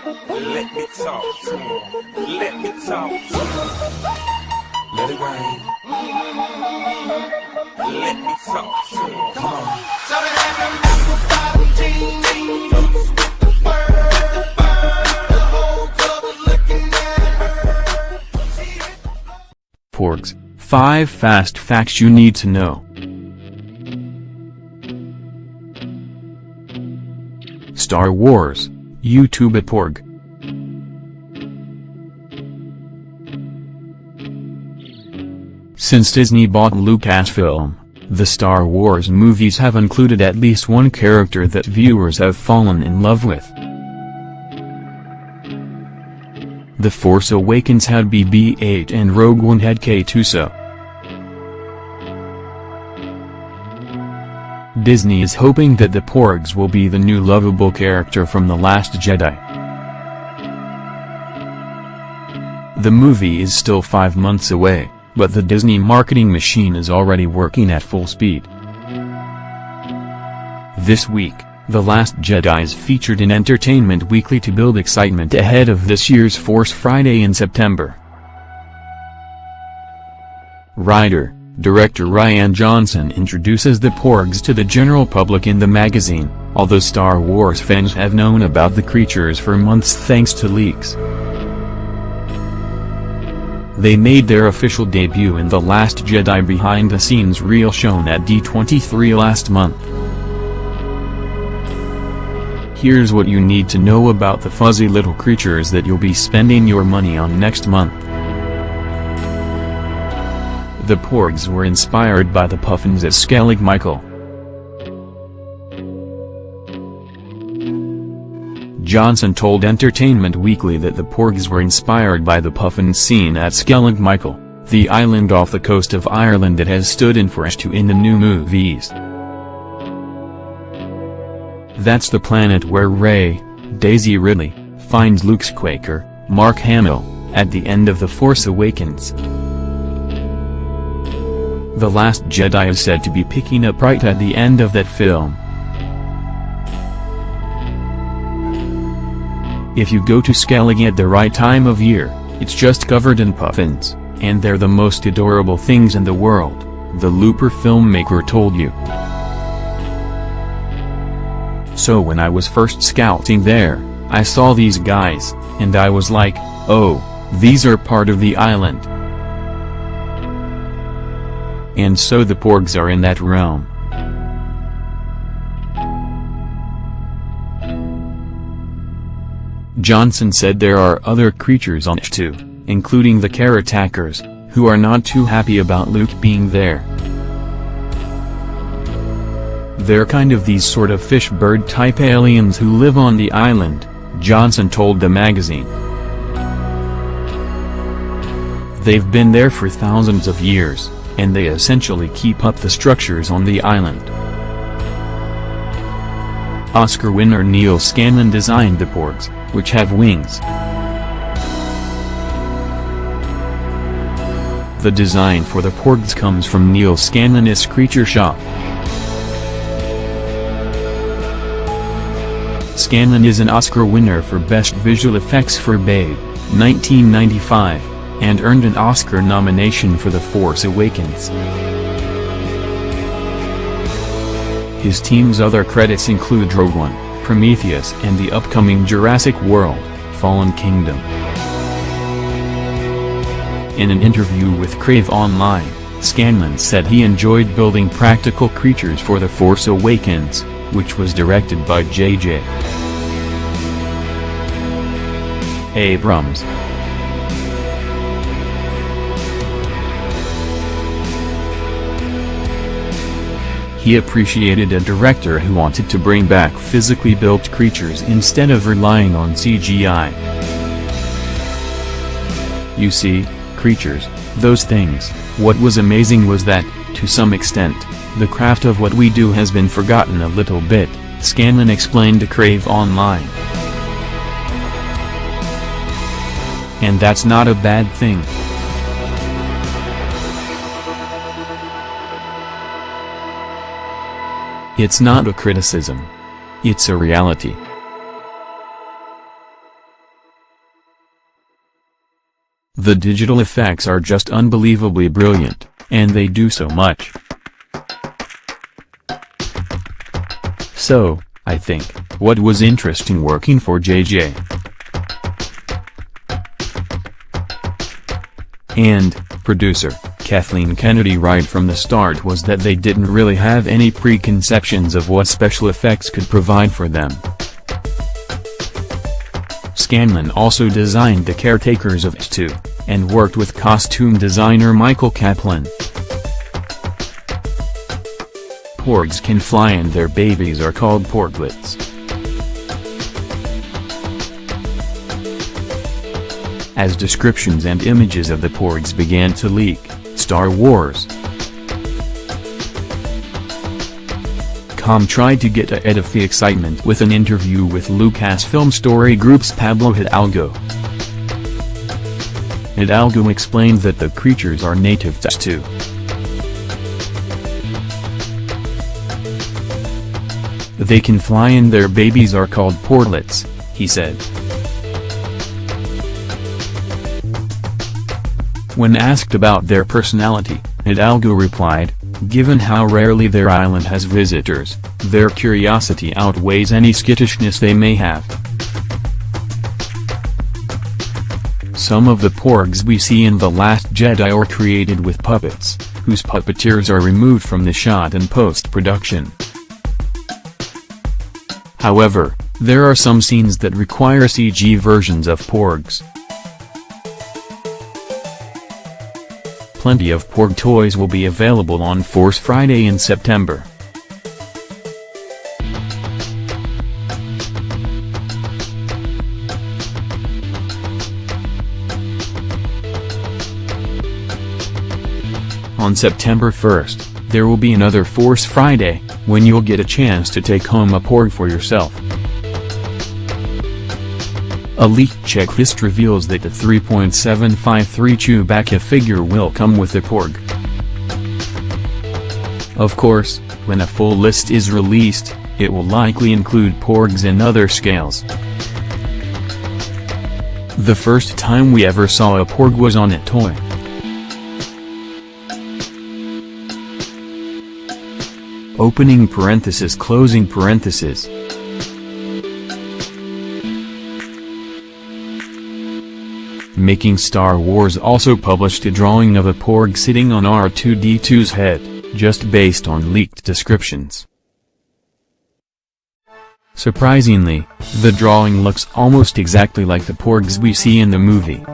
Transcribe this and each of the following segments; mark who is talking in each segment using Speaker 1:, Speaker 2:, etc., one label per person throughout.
Speaker 1: Let me talk to him. Let me talk to him. Let it rain. Let me talk to him. Come on. So they have them apple bottom jeans with the bird. The whole club was looking at her.
Speaker 2: Porgs, 5 fast facts you need to know. Star Wars, YouTube at Porg. Since Disney bought Lucasfilm, the Star Wars movies have included at least one character that viewers have fallen in love with. The Force Awakens had BB-8 and Rogue One had K-2SO. Disney is hoping that the Porgs will be the new lovable character from The Last Jedi. The movie is still 5 months away, but the Disney marketing machine is already working at full speed. This week, The Last Jedi is featured in Entertainment Weekly to build excitement ahead of this year's Force Friday in September. Director Rian Johnson introduces the Porgs to the general public in the magazine, although Star Wars fans have known about the creatures for months thanks to leaks. They made their official debut in The Last Jedi behind-the-scenes reel shown at D23 last month. Here's what you need to know about the fuzzy little creatures that you'll be spending your money on next month. The Porgs were inspired by the puffins at Skellig Michael. Johnson told Entertainment Weekly that the Porgs were inspired by the puffins seen at Skellig Michael, the island off the coast of Ireland that has stood in for S2 in the new movies. That's the planet where Rey, Daisy Ridley, finds Luke Skywalker, Mark Hamill, at the end of The Force Awakens. The Last Jedi is said to be picking up right at the end of that film. If you go to Skellig at the right time of year, it's just covered in puffins, and they're the most adorable things in the world, the Looper filmmaker told you. So when I was first scouting there, I saw these guys, and I was like, oh, these are part of the island. And so the Porgs are in that realm. Johnson said there are other creatures on it too, including the Karatakers, who are not too happy about Luke being there. They're kind of these sort of fish-bird type aliens who live on the island, Johnson told the magazine. They've been there for thousands of years, and they essentially keep up the structures on the island. Oscar winner Neil Scanlon designed the Porgs, which have wings. The design for the Porgs comes from Neil Scanlon's Creature Shop. Scanlon is an Oscar winner for Best Visual Effects for Babe, 1995, and earned an Oscar nomination for The Force Awakens. His team's other credits include Rogue One, Prometheus and the upcoming Jurassic World, Fallen Kingdom. In an interview with Crave Online, Scanlon said he enjoyed building practical creatures for The Force Awakens, which was directed by J.J. Abrams. He appreciated a director who wanted to bring back physically built creatures instead of relying on CGI. You see, creatures, those things, what was amazing was that, to some extent, the craft of what we do has been forgotten a little bit, Scanlon explained to Crave Online. And that's not a bad thing. It's not a criticism. It's a reality. The digital effects are just unbelievably brilliant, and they do so much. So, I think, what was interesting working for JJ and producer Kathleen Kennedy right from the start was that they didn't really have any preconceptions of what special effects could provide for them. Scanlan also designed the caretakers of T2, and worked with costume designer Michael Kaplan. Porgs can fly and their babies are called porglets. As descriptions and images of the Porgs began to leak, Star Wars.com tried to get ahead of the excitement with an interview with Lucasfilm Story Group's Pablo Hidalgo. Hidalgo explained that the creatures are native to T2. They can fly and their babies are called porglets, he said. When asked about their personality, Hidalgo replied, "Given how rarely their island has visitors, their curiosity outweighs any skittishness they may have. Some of the Porgs we see in The Last Jedi are created with puppets, whose puppeteers are removed from the shot in post-production. However, there are some scenes that require CG versions of Porgs. Plenty of Porg toys will be available on Force Friday in September. On September 1st, there will be another Force Friday, when you'll get a chance to take home a Porg for yourself. A leaked checklist reveals that the 3.753 Chewbacca figure will come with the Porg. Of course, when a full list is released, it will likely include Porgs and other scales. The first time we ever saw a Porg was on a toy. Opening parenthesis closing parenthesis. Making Star Wars also published a drawing of a Porg sitting on R2-D2's head, just based on leaked descriptions. Surprisingly, the drawing looks almost exactly like the Porgs we see in the movie.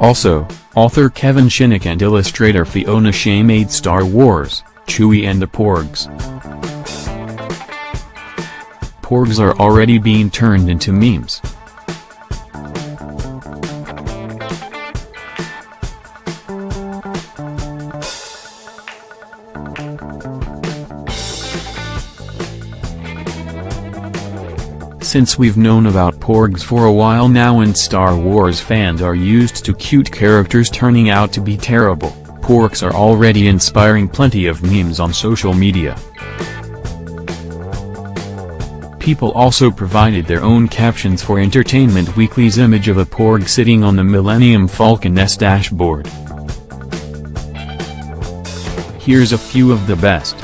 Speaker 2: Also, author Kevin Shinnick and illustrator Fiona Shea made Star Wars, Chewie and the Porgs. Porgs are already being turned into memes. Since we've known about Porgs for a while now and Star Wars fans are used to cute characters turning out to be terrible, Porgs are already inspiring plenty of memes on social media. People also provided their own captions for Entertainment Weekly's image of a Porg sitting on the Millennium Falcon's dashboard. Here's a few of the best.